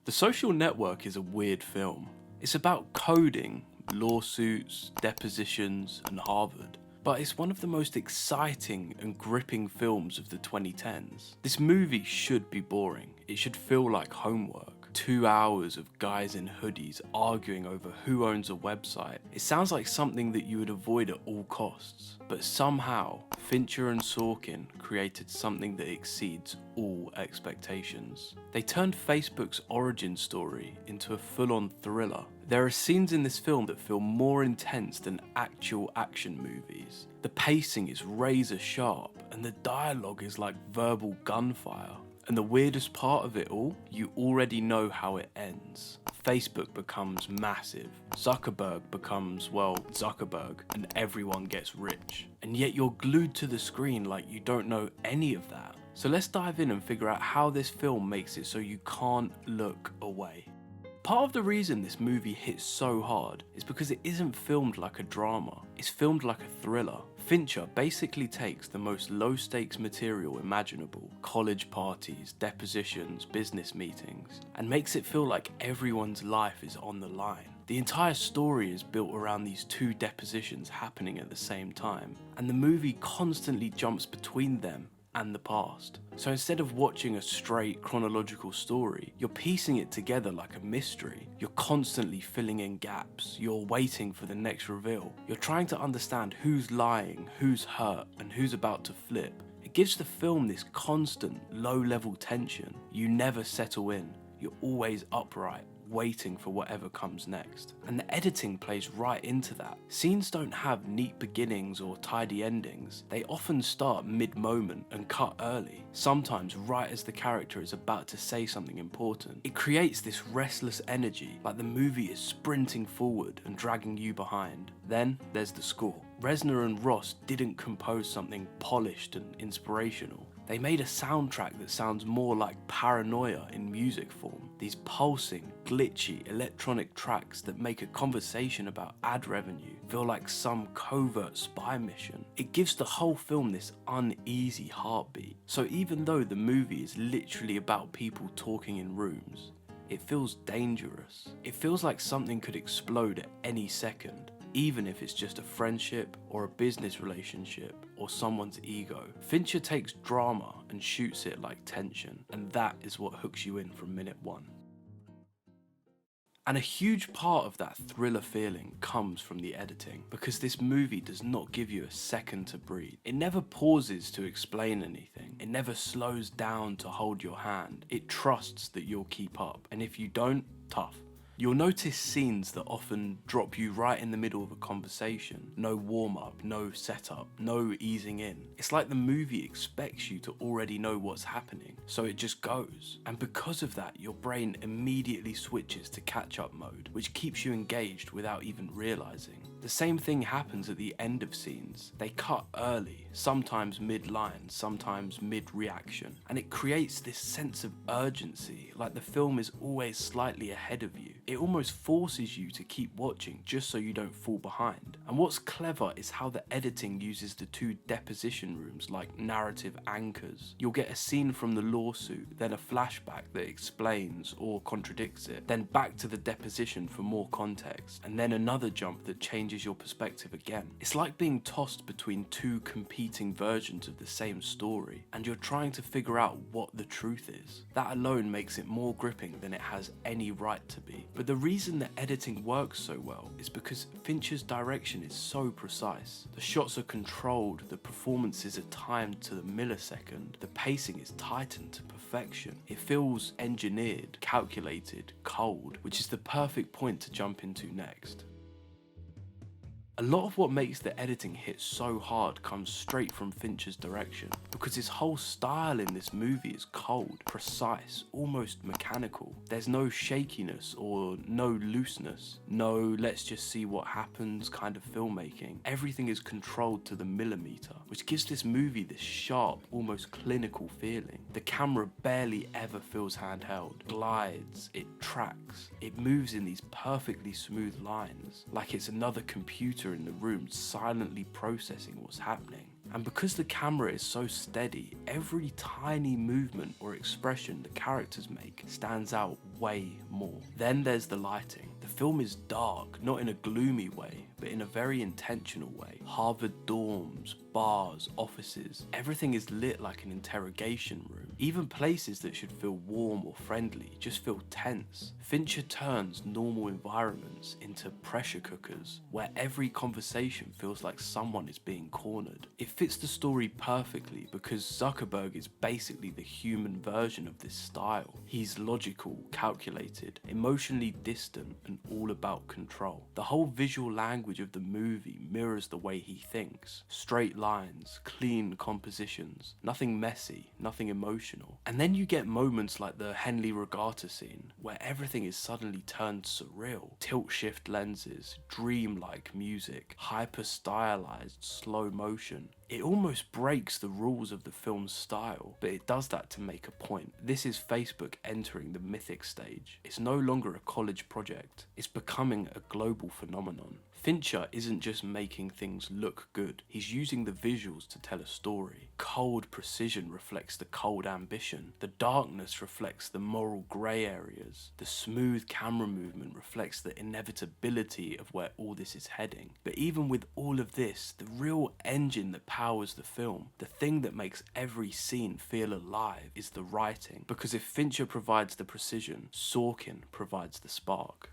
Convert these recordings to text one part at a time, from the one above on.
The Social Network is a weird film. It's about coding, lawsuits, depositions, and Harvard. But it's one of the most exciting and gripping films of the 2010s. This movie should be boring. It should feel like homework. 2 hours of guys in hoodies arguing over who owns a website. It sounds like something that you would avoid at all costs. But somehow, Fincher and Sorkin created something that exceeds all expectations. They turned Facebook's origin story into a full-on thriller. There are scenes in this film that feel more intense than actual action movies. The pacing is razor sharp, and the dialogue is like verbal gunfire. And the weirdest part of it all, you already know how it ends. Facebook becomes massive, Zuckerberg becomes, well, Zuckerberg, and everyone gets rich. And yet you're glued to the screen like you don't know any of that. So let's dive in and figure out how this film makes it so you can't look away. Part of the reason this movie hits so hard is because it isn't filmed like a drama, it's filmed like a thriller. Fincher basically takes the most low-stakes material imaginable, college parties, depositions, business meetings, and makes it feel like everyone's life is on the line. The entire story is built around these two depositions happening at the same time, and the movie constantly jumps between them and the past. So instead of watching a straight chronological story, you're piecing it together like a mystery. You're constantly filling in gaps. You're waiting for the next reveal. You're trying to understand who's lying, who's hurt, and who's about to flip. It gives the film this constant, low-level tension. You never settle in. You're always upright, waiting for whatever comes next. And the editing plays right into that. Scenes don't have neat beginnings or tidy endings. They often start mid-moment and cut early, sometimes right as the character is about to say something important. It creates this restless energy, like the movie is sprinting forward and dragging you behind. Then there's the score. Reznor and Ross didn't compose something polished and inspirational. They made a soundtrack that sounds more like paranoia in music form. These pulsing, glitchy electronic tracks that make a conversation about ad revenue feel like some covert spy mission. It gives the whole film this uneasy heartbeat. So even though the movie is literally about people talking in rooms, it feels dangerous. It feels like something could explode at any second, even if it's just a friendship or a business relationship or someone's ego. Fincher takes drama and shoots it like tension, and that is what hooks you in from minute one. And a huge part of that thriller feeling comes from the editing, because this movie does not give you a second to breathe. It never pauses to explain anything. It never slows down to hold your hand. It trusts that you'll keep up, and if you don't, tough. You'll notice scenes that often drop you right in the middle of a conversation. No warm-up, no setup, no easing in. It's like the movie expects you to already know what's happening, so it just goes. And because of that, your brain immediately switches to catch-up mode, which keeps you engaged without even realizing. The same thing happens at the end of scenes. They cut early, sometimes mid-line, sometimes mid-reaction, and it creates this sense of urgency, like the film is always slightly ahead of you. It almost forces you to keep watching just so you don't fall behind. And what's clever is how the editing uses the two deposition rooms like narrative anchors. You'll get a scene from the lawsuit, then a flashback that explains or contradicts it, then back to the deposition for more context, and then another jump that changes your perspective again. It's like being tossed between two competing versions of the same story, and you're trying to figure out what the truth is. That alone makes it more gripping than it has any right to be. But the reason the editing works so well is because Fincher's direction is so precise. The shots are controlled, the performances are timed to the millisecond, the pacing is tightened to perfection. It feels engineered, calculated, cold, which is the perfect point to jump into next. A lot of what makes the editing hit so hard comes straight from Fincher's direction, because his whole style in this movie is cold, precise, almost mechanical. There's no shakiness or no looseness, no let's just see what happens kind of filmmaking. Everything is controlled to the millimeter, which gives this movie this sharp, almost clinical feeling. The camera barely ever feels handheld, glides, it tracks, it moves in these perfectly smooth lines, like it's another computer in the room silently processing what's happening. And because the camera is so steady, every tiny movement or expression the characters make stands out way more. Then there's the lighting. The film is dark, not in a gloomy way, but in a very intentional way. Harvard dorms, bars, offices, everything is lit like an interrogation room. Even places that should feel warm or friendly just feel tense. Fincher turns normal environments into pressure cookers, where every conversation feels like someone is being cornered. It fits the story perfectly because Zuckerberg is basically the human version of this style. He's logical, calculated, emotionally distant, and all about control. The whole visual language of the movie mirrors the way he thinks. Straight lines, clean compositions, nothing messy, nothing emotional. And then you get moments like the Henley Regatta scene, where everything is suddenly turned surreal. Tilt-shift lenses, dreamlike music, hyper-stylized slow motion. It almost breaks the rules of the film's style, but it does that to make a point. This is Facebook entering the mythic stage. It's no longer a college project, it's becoming a global phenomenon. Fincher isn't just making things look good, he's using the visuals to tell a story. Cold precision reflects the cold ambition, the darkness reflects the moral grey areas, the smooth camera movement reflects the inevitability of where all this is heading. But even with all of this, the real engine that powers the film, the thing that makes every scene feel alive, is the writing. Because if Fincher provides the precision, Sorkin provides the spark.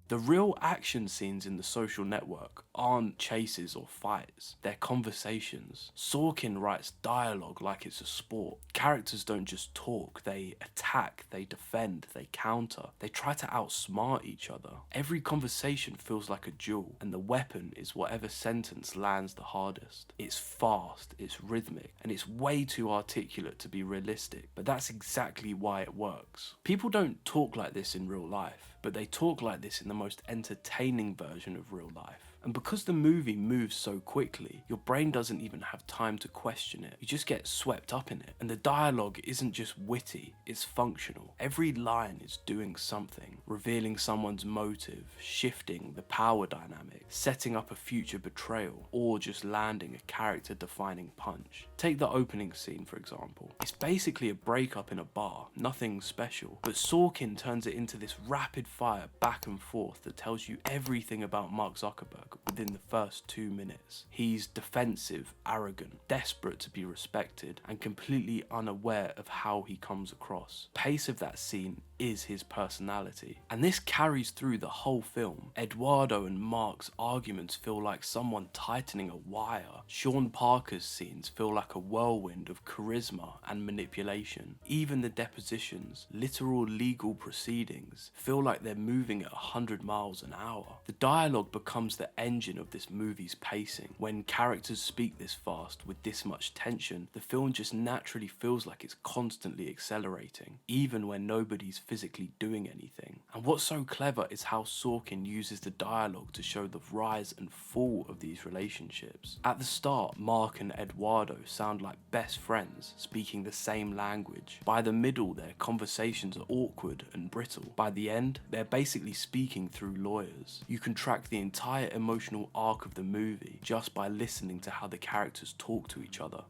The real action scenes in The Social Network aren't chases or fights, they're conversations. Sorkin writes dialogue like it's a sport. Characters don't just talk, they attack, they defend, they counter. They try to outsmart each other. Every conversation feels like a duel, and the weapon is whatever sentence lands the hardest. It's fast, it's rhythmic, and it's way too articulate to be realistic, but that's exactly why it works. People don't talk like this in real life, but they talk like this in the most entertaining version of real life. And because the movie moves so quickly, your brain doesn't even have time to question it. You just get swept up in it. And the dialogue isn't just witty, it's functional. Every line is doing something, revealing someone's motive, shifting the power dynamic, setting up a future betrayal, or just landing a character-defining punch. Take the opening scene, for example. It's basically a breakup in a bar, nothing special, but Sorkin turns it into this rapid-fire back and forth that tells you everything about Mark Zuckerberg within the first 2 minutes. He's defensive, arrogant, desperate to be respected, and completely unaware of how he comes across. The pace of that scene is his personality, and this carries through the whole film. Eduardo and Mark's arguments feel like someone tightening a wire. Sean Parker's scenes feel like a whirlwind of charisma and manipulation. Even the depositions, literal legal proceedings, feel like they're moving at 100 miles an hour. The dialogue becomes the engine of this movie's pacing. When characters speak this fast with this much tension, the film just naturally feels like it's constantly accelerating, even when nobody's physically doing anything. And what's so clever is how Sorkin uses the dialogue to show the rise and fall of these relationships. At the start, Mark and Eduardo sound like best friends, speaking the same language. By the middle, their conversations are awkward and brittle. By the end, they're basically speaking through lawyers. You can track the entire emotional arc of the movie just by listening to how the characters talk to each other.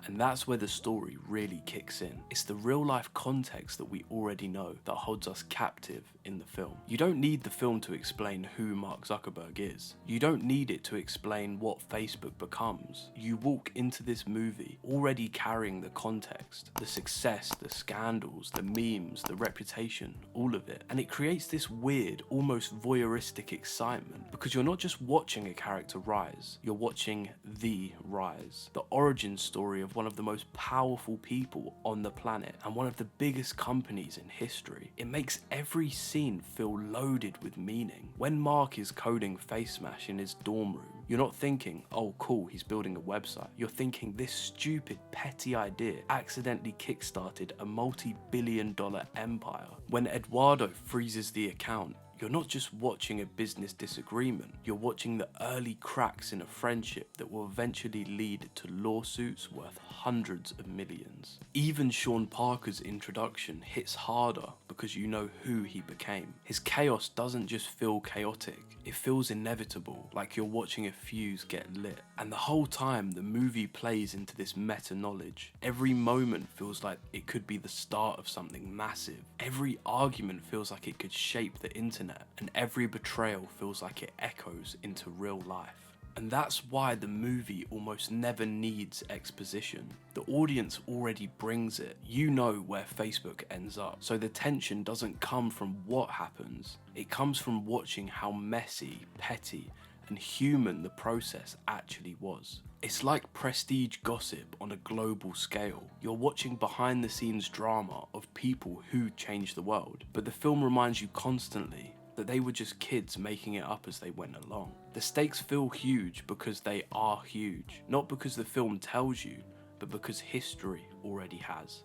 And that's where the story really kicks in. It's the real life context that we already know that holds us captive in the film. You don't need the film to explain who Mark Zuckerberg is. You don't need it to explain what Facebook becomes. You walk into this movie already carrying the context, the success, the scandals, the memes, the reputation, all of it. And it creates this weird, almost voyeuristic excitement because you're not just watching a character rise, you're watching the rise, the origin story of one of the most powerful people on the planet and one of the biggest companies in history. It makes every scene feel loaded with meaning. When Mark is coding Face Smash in his dorm room, you're not thinking, oh cool, he's building a website. You're thinking this stupid, petty idea accidentally kickstarted a multi-billion-dollar empire. When Eduardo freezes the account, You're not just watching a business disagreement, you're watching the early cracks in a friendship that will eventually lead to lawsuits worth hundreds of millions. Even Sean Parker's introduction hits harder because you know who he became. His chaos doesn't just feel chaotic, it feels inevitable, like you're watching a fuse get lit. And the whole time the movie plays into this meta knowledge. Every moment feels like it could be the start of something massive. Every argument feels like it could shape the internet, and every betrayal feels like it echoes into real life. And that's why the movie almost never needs exposition. The audience already brings it. You know where Facebook ends up. So the tension doesn't come from what happens. It comes from watching how messy, petty, and human the process actually was. It's like prestige gossip on a global scale. You're watching behind the scenes drama of people who changed the world. But the film reminds you constantly that they were just kids making it up as they went along. The stakes feel huge because they are huge, not because the film tells you, but because history already has.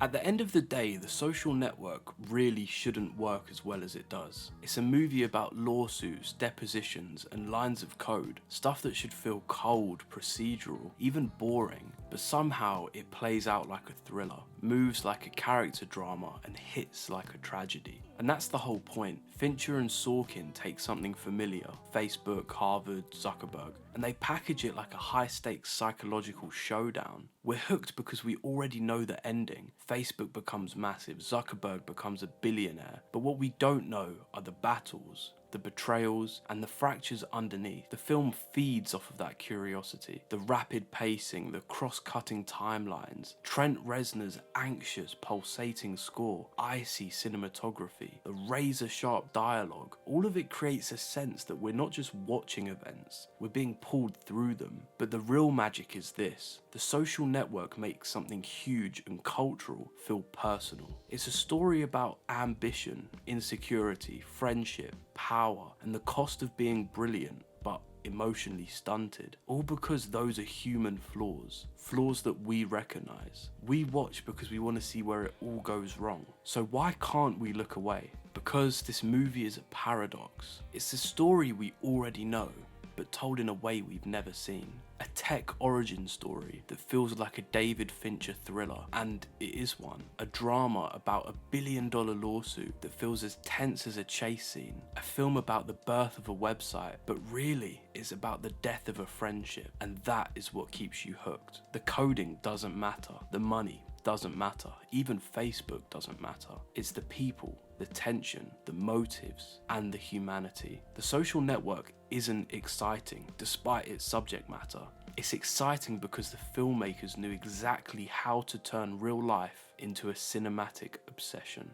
At the end of the day, The Social Network really shouldn't work as well as it does. It's a movie about lawsuits, depositions, and lines of code, stuff that should feel cold, procedural, even boring, but somehow it plays out like a thriller, moves like a character drama, and hits like a tragedy. And that's the whole point. Fincher and Sorkin take something familiar, Facebook, Harvard, Zuckerberg, and they package it like a high-stakes psychological showdown. We're hooked because we already know the ending. Facebook becomes massive, Zuckerberg becomes a billionaire, but what we don't know are the battles, the betrayals, and the fractures underneath. The film feeds off of that curiosity. The rapid pacing, the cross-cutting timelines, Trent Reznor's anxious, pulsating score, icy cinematography, the razor-sharp dialogue, all of it creates a sense that we're not just watching events, we're being pulled through them. But the real magic is this: The Social Network makes something huge and cultural feel personal. It's a story about ambition, insecurity, friendship, power, and the cost of being brilliant but emotionally stunted. All because those are human flaws. Flaws that we recognize. We watch because we want to see where it all goes wrong. So why can't we look away? Because this movie is a paradox. It's a story we already know, but told in a way we've never seen. A tech origin story that feels like a David Fincher thriller, and it is one. A drama about a billion-dollar lawsuit that feels as tense as a chase scene. A film about the birth of a website, but really is about the death of a friendship, and that is what keeps you hooked. The coding doesn't matter, the money doesn't matter, even Facebook doesn't matter. It's the people, the tension, the motives, and the humanity. The Social Network isn't exciting despite its subject matter. It's exciting because the filmmakers knew exactly how to turn real life into a cinematic obsession.